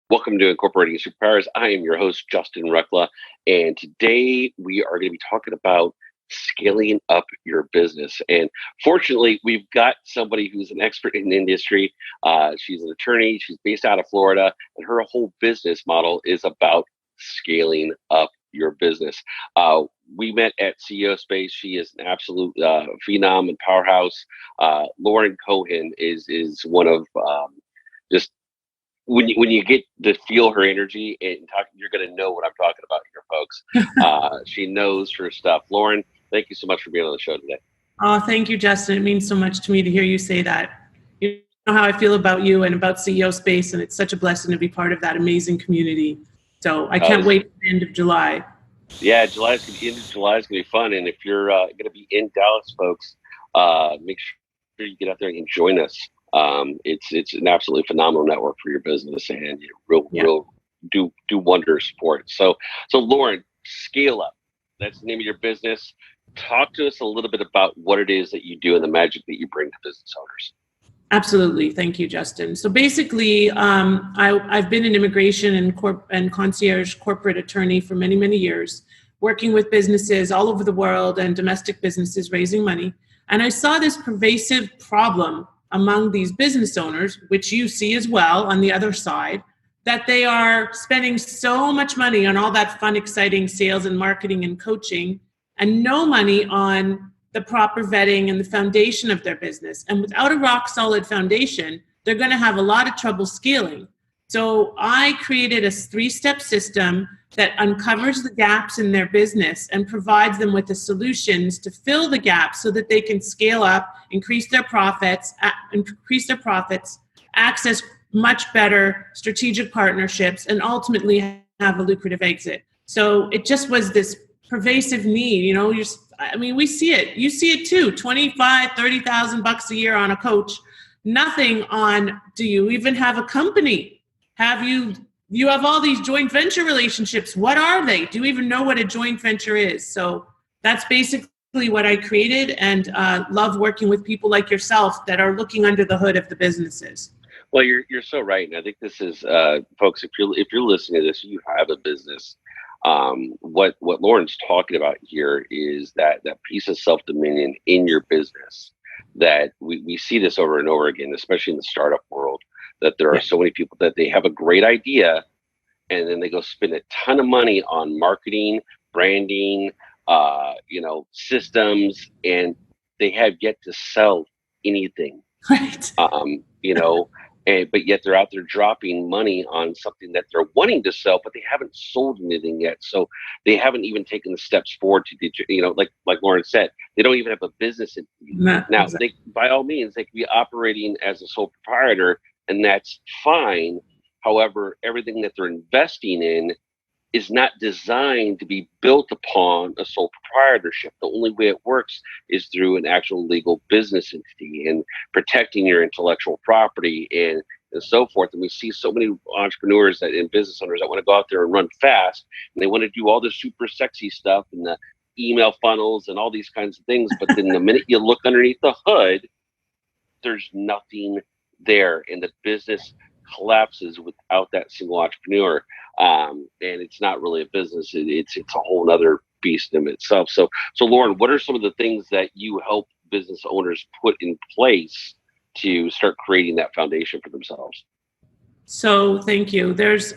Welcome to Incorporating Superpowers. I am your host, Justin Reckla, and today we are going to be talking about scaling up your business. And fortunately, we've got somebody who's an expert in the industry. She's an attorney, she's based out of Florida, and her whole business model is about scaling up your business. We met at CEO Space. She is an absolute phenom and powerhouse. Lauren Cohen is one of just when you get to feel her energy and talk, you're going to know what I'm talking about here, folks. She knows her stuff. Lauren, thank you so much for being on the show today. Oh, thank you, Justin. It means so much to me to hear you say that. You know how I feel about you and about CEO Space, and it's such a blessing to be part of that amazing community. So I can't wait for the end of July. Yeah, end of July is going to be fun. And if you're going to be in Dallas, folks, make sure you get out there and join us. It's an absolutely phenomenal network for your business, and you real do wonders for it. So Lauren, scale up. That's the name of your business. Talk to us a little bit about what it is that you do and the magic that you bring to business owners. Absolutely. Thank you, Justin. So basically, I've been an immigration and concierge corporate attorney for many, many years, working with businesses all over the world and domestic businesses raising money. And I saw this pervasive problem among these business owners, which you see as well on the other side, that they are spending so much money on all that fun, exciting sales and marketing and coaching, and no money on the proper vetting and the foundation of their business. And without a rock solid foundation, they're going to have a lot of trouble scaling. So I created a 3-step system that uncovers the gaps in their business and provides them with the solutions to fill the gaps so that they can scale up, increase their profits, access much better strategic partnerships, and ultimately have a lucrative exit. So it just was this pervasive need. We see it. You see it too. $25,000-$30,000 a year on a coach. Nothing on, do you even have a company? You have all these joint venture relationships. What are they? Do you even know what a joint venture is? So that's basically what I created, and love working with people like yourself that are looking under the hood of the businesses. Well, you're so right, and I think this is, folks. If you're listening to this, you have a business. What Lauren's talking about here is that piece of self-dominion in your business. That we see this over and over again, especially in the startup world. That there are so many people that they have a great idea, and then they go spend a ton of money on marketing, branding, systems, and they have yet to sell anything. Right. But yet they're out there dropping money on something that they're wanting to sell, but they haven't sold anything yet. So they haven't even taken the steps forward to, like Lauren said, they don't even have a business. Now, exactly. By all means, they can be operating as a sole proprietor, and that's fine. However, everything that they're investing in is not designed to be built upon a sole proprietorship. The only way it works is through an actual legal business entity and protecting your intellectual property and so forth. And we see so many entrepreneurs and business owners that want to go out there and run fast, and they want to do all this super sexy stuff and the email funnels and all these kinds of things. But then the minute you look underneath the hood, there's nothing there, and the business collapses without that single entrepreneur. And it's not really a business. It's a whole other beast in itself. So Lauren, what are some of the things that you help business owners put in place to start creating that foundation for themselves? So thank you. There's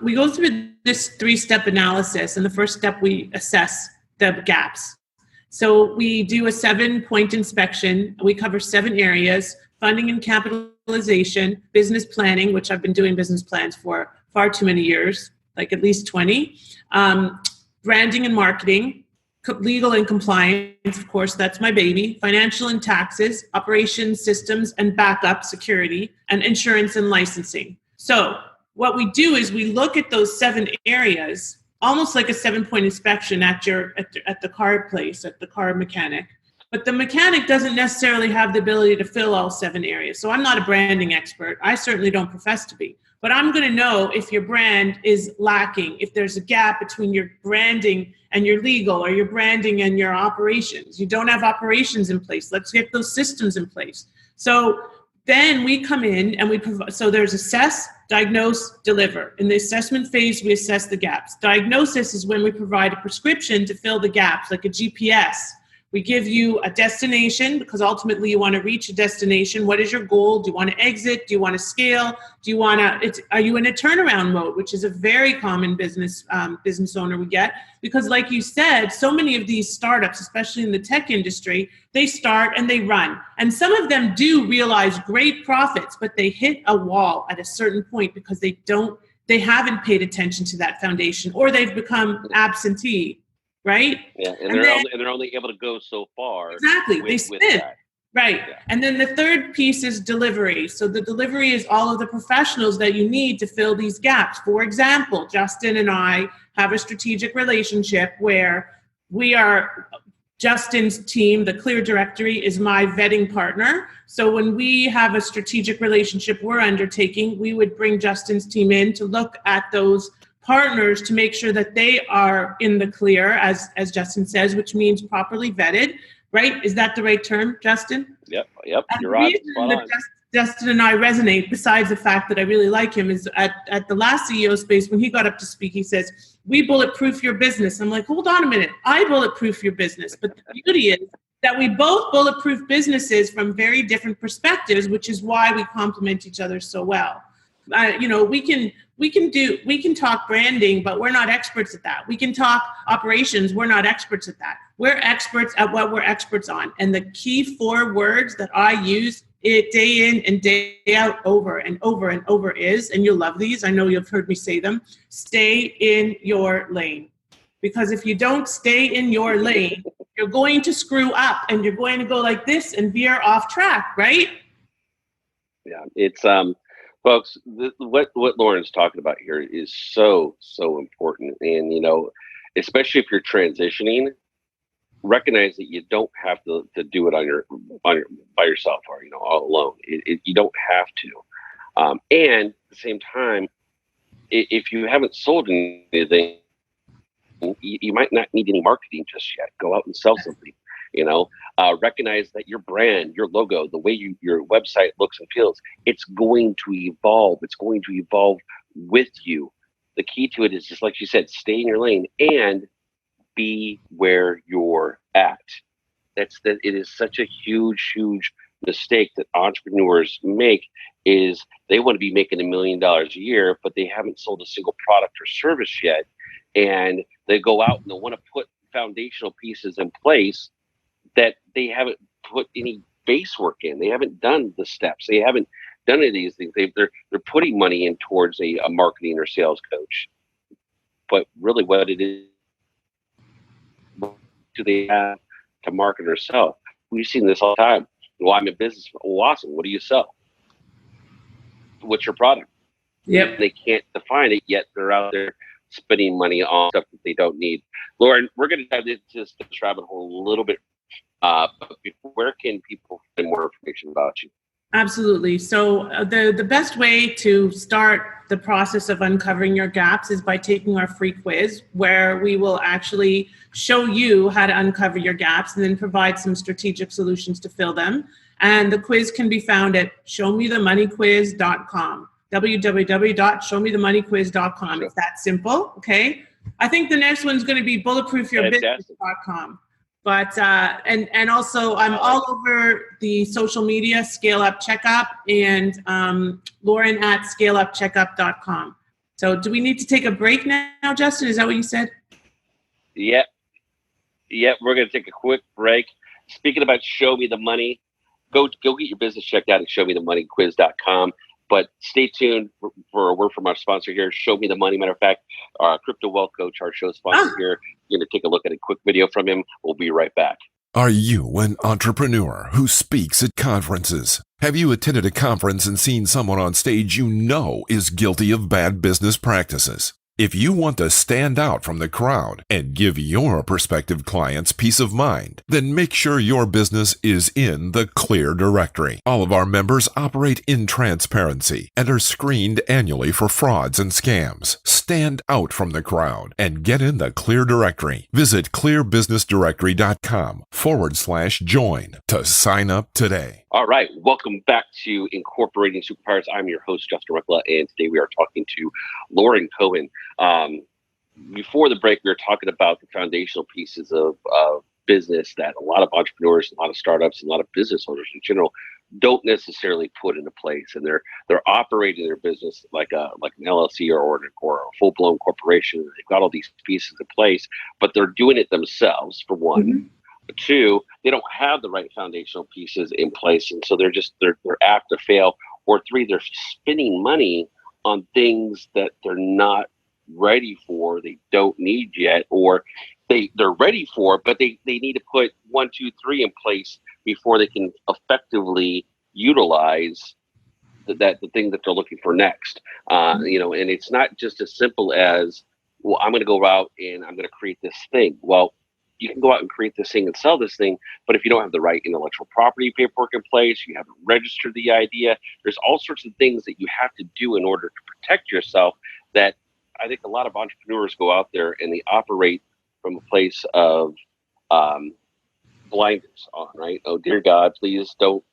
we go through this 3-step analysis, and the first step, we assess the gaps. So we do a 7-point inspection. We cover 7 areas: funding and capitalization, business planning, which I've been doing business plans for far too many years, like at least 20, branding and marketing, legal and compliance, of course, that's my baby, financial and taxes, operations, systems and backup, security, and insurance and licensing. So what we do is we look at those 7 areas, almost like a 7-point inspection at the car place, at the car mechanic. But the mechanic doesn't necessarily have the ability to fill all 7 areas. So I'm not a branding expert. I certainly don't profess to be. But I'm going to know if your brand is lacking, if there's a gap between your branding and your legal, or your branding and your operations. You don't have operations in place. Let's get those systems in place. So Then we come in and we provide, so there's assess, diagnose, deliver. In the assessment phase, we assess the gaps. Diagnosis is when we provide a prescription to fill the gaps, like a GPS. We give you a destination because ultimately you want to reach a destination. What is your goal? Do you want to exit? Do you want to scale? Do you want to, are you in a turnaround mode, which is a very common business owner we get? Because like you said, so many of these startups, especially in the tech industry, they start and they run. And some of them do realize great profits, but they hit a wall at a certain point because they haven't paid attention to that foundation, or they've become absentee. Right? Yeah, and they're only able to go so far. Exactly, they spin. Right. Yeah. And then the third piece is delivery. So the delivery is all of the professionals that you need to fill these gaps. For example, Justin and I have a strategic relationship where we are, Justin's team, the Clear Directory, is my vetting partner. So when we have a strategic relationship we're undertaking, we would bring Justin's team in to look at those partners to make sure that they are in the clear, as Justin says, which means properly vetted, right? Is that the right term, Justin? Yep, you're right. Justin and I resonate, besides the fact that I really like him, is at the last CEO space, when he got up to speak, he says, "We bulletproof your business." I'm like, hold on a minute, I bulletproof your business. But the beauty is that we both bulletproof businesses from very different perspectives, which is why we complement each other so well. We can talk branding, but we're not experts at that. We can talk operations. We're not experts at that. We're experts at what we're experts on. And the key 4 words that I use it day in and day out, over and over and over is, and you'll love these, I know you've heard me say them, stay in your lane. Because if you don't stay in your lane, you're going to screw up and you're going to go like this and veer off track, right? Yeah, it's folks, what Lauren's talking about here is so important, and especially if you're transitioning, recognize that you don't have to do it by yourself or all alone. You don't have to, and at the same time, if you haven't sold anything, you might not need any marketing just yet. Go out and sell something. Recognize that your brand, your logo, the way your website looks and feels, it's going to evolve. It's going to evolve with you. The key to it is, just like you said, stay in your lane and be where you're at. It is such a huge mistake that entrepreneurs make, is they want to be making $1 million a year, but they haven't sold a single product or service yet. And they go out and they want to put foundational pieces in place that they haven't put any base work in. They haven't done the steps. They haven't done any of these things. They're putting money in towards a marketing or sales coach. But really, what it is, do they have to market or sell? We've seen this all the time. Well, I'm in business. Oh, awesome. What do you sell? What's your product? Yep. They can't define it yet. They're out there spending money on stuff that they don't need. Lauren, we're going to dive into this rabbit hole a little bit. But where can people find more information about you? Absolutely. So the best way to start the process of uncovering your gaps is by taking our free quiz, where we will actually show you how to uncover your gaps and then provide some strategic solutions to fill them. And the quiz can be found at showmethemoneyquiz.com, www.showmethemoneyquiz.com. It's that simple. Okay. I think the next one's going to be bulletproofyourbusiness.com. But, and also I'm all over the social media, Scale Up Checkup, and Lauren at scaleupcheckup.com. So do we need to take a break now, Justin? Is that what you said? Yep, we're going to take a quick break. Speaking about Show Me the Money, go get your business checked out at showmethemoneyquiz.com. But stay tuned for a word from our sponsor here, Show Me the Money. Matter of fact, our Crypto Wealth Coach, our show sponsor here, you're going to take a look at a quick video from him. We'll be right back. Are you an entrepreneur who speaks at conferences? Have you attended a conference and seen someone on stage you know is guilty of bad business practices? If you want to stand out from the crowd and give your prospective clients peace of mind, then make sure your business is in the Clear Directory. All of our members operate in transparency and are screened annually for frauds and scams. Stand out from the crowd and get in the Clear Directory. Visit clearbusinessdirectory.com/join to sign up today. All right, welcome back to Incorporating Superpowers. I'm your host, Justin Reckla, and today we are talking to Lauren Cohen. Before the break, we were talking about the foundational pieces of business that a lot of entrepreneurs, a lot of startups, and a lot of business owners in general don't necessarily put into place, and they're operating their business like an LLC or a full-blown corporation. They've got all these pieces in place, but they're doing it themselves, for one. Mm-hmm. Two, they don't have the right foundational pieces in place, and so they're apt to fail. Or three, they're spending money on things that they're not ready for, they don't need yet, or they're ready for, but they need to put 1, 2, 3 in place before they can effectively utilize the thing that they're looking for next. And it's not just as simple as, well, I'm going to go out and I'm going to create this thing. Well, you can go out and create this thing and sell this thing, but if you don't have the right intellectual property paperwork in place, you haven't registered the idea, there's all sorts of things that you have to do in order to protect yourself that I think a lot of entrepreneurs go out there and they operate from a place of blinders on, right? Oh, dear God, please don't,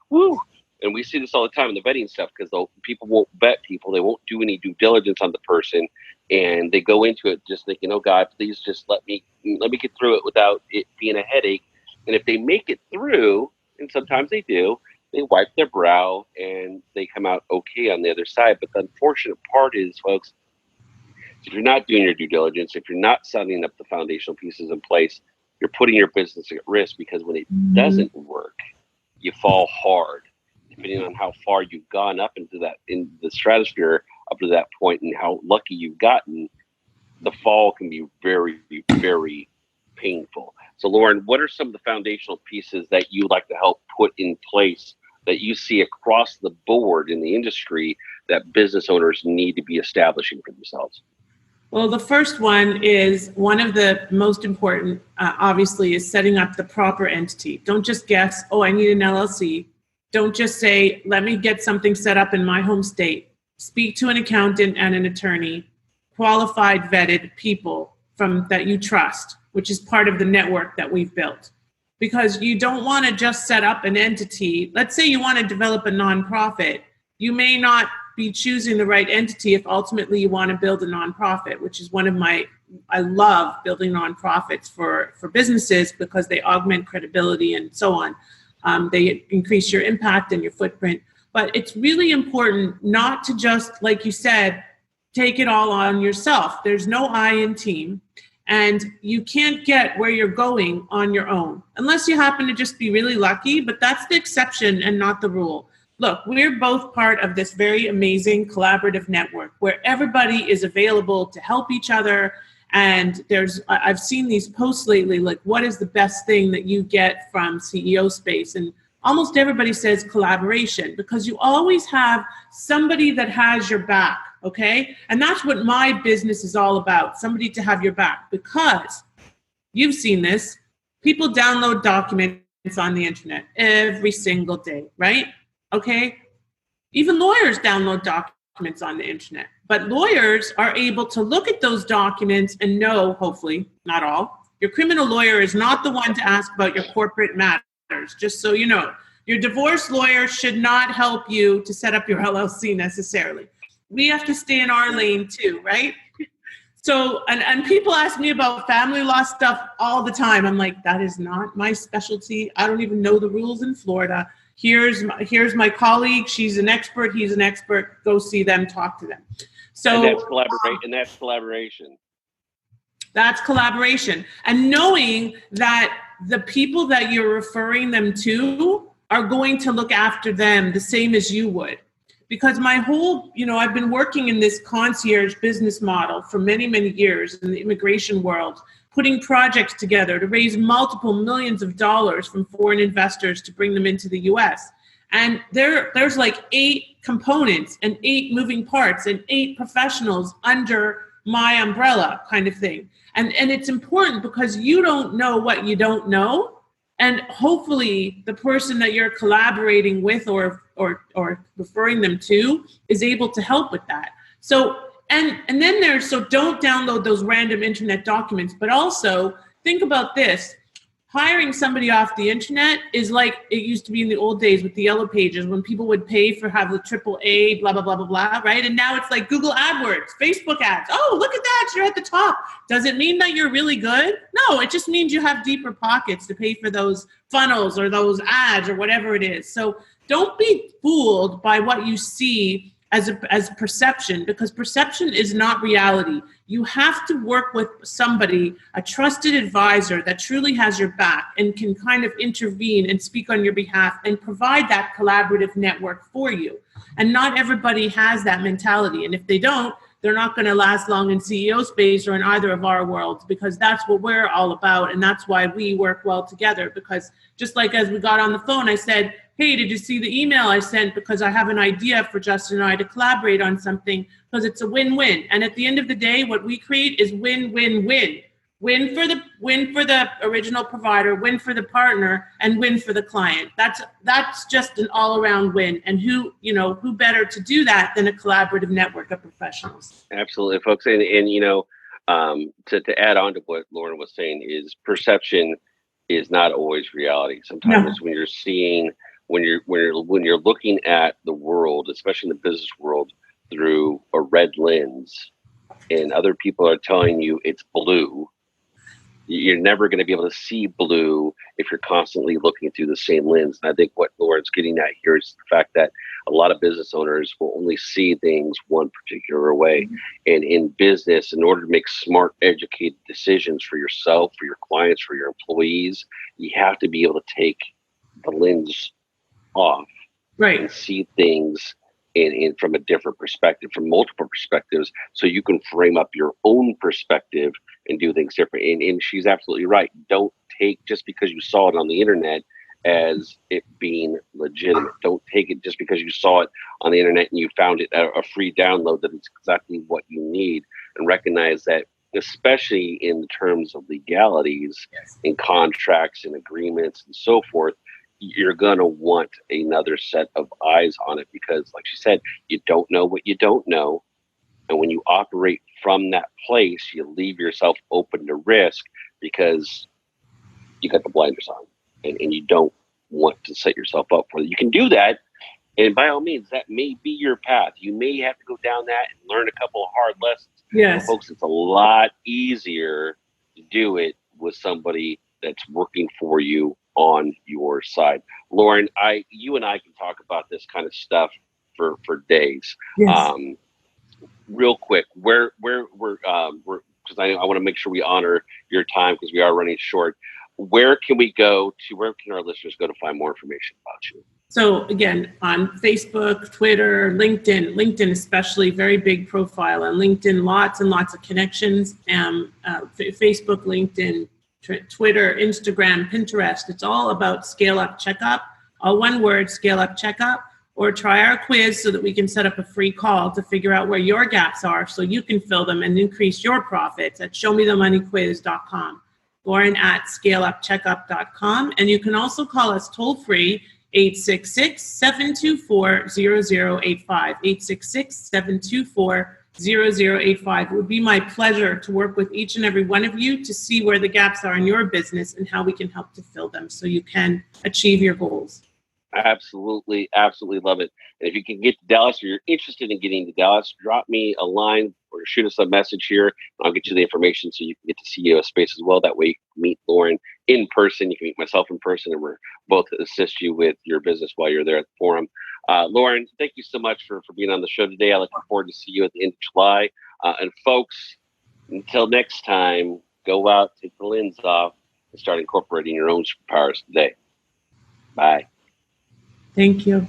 woo. And we see this all the time in the vetting stuff, because people won't vet people. They won't do any due diligence on the person. And they go into it just thinking, oh, God, please just let me get through it without it being a headache. And if they make it through, and sometimes they do, they wipe their brow and they come out okay on the other side. But the unfortunate part is, folks, if you're not doing your due diligence, if you're not setting up the foundational pieces in place, you're putting your business at risk, because when it doesn't work, you fall hard. Depending on how far you've gone up in the stratosphere up to that point and how lucky you've gotten, the fall can be very, very painful. So, Lauren, what are some of the foundational pieces that you like to help put in place that you see across the board in the industry that business owners need to be establishing for themselves? Well, the first one is one of the most important, obviously, is setting up the proper entity. Don't just guess, oh, I need an LLC. Don't just say, let me get something set up in my home state. Speak to an accountant and an attorney, qualified, vetted people that you trust, which is part of the network that we've built. Because you don't want to just set up an entity. Let's say you want to develop a nonprofit. You may not be choosing the right entity if ultimately you want to build a nonprofit, which is I love building nonprofits for businesses, because they augment credibility and so on. They increase your impact and your footprint. But it's really important not to just, like you said, take it all on yourself. There's no I in team, and you can't get where you're going on your own, unless you happen to just be really lucky, but that's the exception and not the rule. Look, we're both part of this very amazing collaborative network where everybody is available to help each other. And I've seen these posts lately, like, what is the best thing that you get from CEO space? And almost everybody says collaboration, because you always have somebody that has your back, okay? And that's what my business is all about, somebody to have your back, because you've seen this. People download documents on the internet every single day, right? Okay? Even lawyers download documents on the internet. But lawyers are able to look at those documents and know, hopefully, not all, your criminal lawyer is not the one to ask about your corporate matters, just so you know. Your divorce lawyer should not help you to set up your LLC necessarily. We have to stay in our lane too, right? So, and people ask me about family law stuff all the time. I'm like, that is not my specialty. I don't even know the rules in Florida. Here's my colleague. She's an expert. He's an expert. Go see them, talk to them. So that's collaboration. That's collaboration. And knowing that the people that you're referring them to are going to look after them the same as you would. Because my whole, I've been working in this concierge business model for many, many years in the immigration world, putting projects together to raise multiple millions of dollars from foreign investors to bring them into the US. And there's like 8 components and 8 moving parts and 8 professionals under my umbrella kind of thing. And it's important because you don't know what you don't know. And hopefully the person that you're collaborating with or referring them to is able to help with that. So, and then so don't download those random internet documents, but also think about this. Hiring somebody off the internet is like it used to be in the old days with the yellow pages when people would pay for have the AAA, blah, blah, blah, blah, blah, right? And now it's like Google AdWords, Facebook ads. Oh, look at that, you're at the top. Does it mean that you're really good? No, it just means you have deeper pockets to pay for those funnels or those ads or whatever it is. So don't be fooled by what you see as perception, because perception is not reality. You have to work with somebody, a trusted advisor that truly has your back and can kind of intervene and speak on your behalf and provide that collaborative network for you. And not everybody has that mentality. And if they don't, they're not going to last long in CEO space or in either of our worlds, because that's what we're all about. And that's why we work well together, because just like as we got on the phone, I said, hey, did you see the email I sent? Because I have an idea for Justin and I to collaborate on something, because it's a win-win. And at the end of the day, what we create is win-win-win. Win for the original provider, win for the partner, and win for the client. That's just an all-around win. And who better to do that than a collaborative network of professionals? Absolutely, folks. And to add on to what Lauren was saying, is perception is not always reality. Sometimes when you're seeing, when you're looking at the world, especially in the business world, through a red lens, and other people are telling you it's blue, you're never going to be able to see blue if you're constantly looking through the same lens. And I think what Lauren's getting at here is the fact that a lot of business owners will only see things one particular way. Mm-hmm. And in business, in order to make smart, educated decisions for yourself, for your clients, for your employees, you have to be able to take the lens off, right, and see things in from a different perspective, from multiple perspectives, so you can frame up your own perspective and do things different. And she's absolutely right. Don't take just because you saw it on the internet as it being legitimate. Don't take it just because you saw it on the internet and you found it a free download that it's exactly what you need. And recognize that, especially in terms of legalities, yes, in contracts and agreements and so forth, you're going to want another set of eyes on it, because like she said, you don't know what you don't know. And when you operate from that place, you leave yourself open to risk because you got the blinders on, and you don't want to set yourself up for it. You can do that. And by all means, that may be your path. You may have to go down that and learn a couple of hard lessons. Yes. But folks, it's a lot easier to do it with somebody that's working for you on your side. Lauren, you and I can talk about this kind of stuff for days. Yes. Real quick, we're because I want to make sure we honor your time because we are running short. Where can our listeners go to find more information about you? So again, on Facebook, Twitter, LinkedIn especially, very big profile on LinkedIn, lots and lots of connections. Facebook, LinkedIn, Twitter, Instagram, Pinterest. It's all about Scale Up Checkup. All one word, Scale Up Checkup. Or try our quiz so that we can set up a free call to figure out where your gaps are so you can fill them and increase your profits at showmethemoneyquiz.com. Lauren at scaleupcheckup.com. And you can also call us toll free, 866-724-0085. 866-724-0085. It would be my pleasure to work with each and every one of you to see where the gaps are in your business and how we can help to fill them so you can achieve your goals. Absolutely love it. And if you can get to Dallas, or you're interested in getting to Dallas, drop me a line or shoot us a message here, and I'll get you the information so you can get to see a space as well. That way you can meet Lauren in person. You can meet myself in person, and we're both assist you with your business while you're there at the forum. Lauren, thank you so much for being on the show today. I look forward to see you at the end of July. And folks, until next time, go out, take the lens off, and start incorporating your own superpowers today. Bye. Thank you.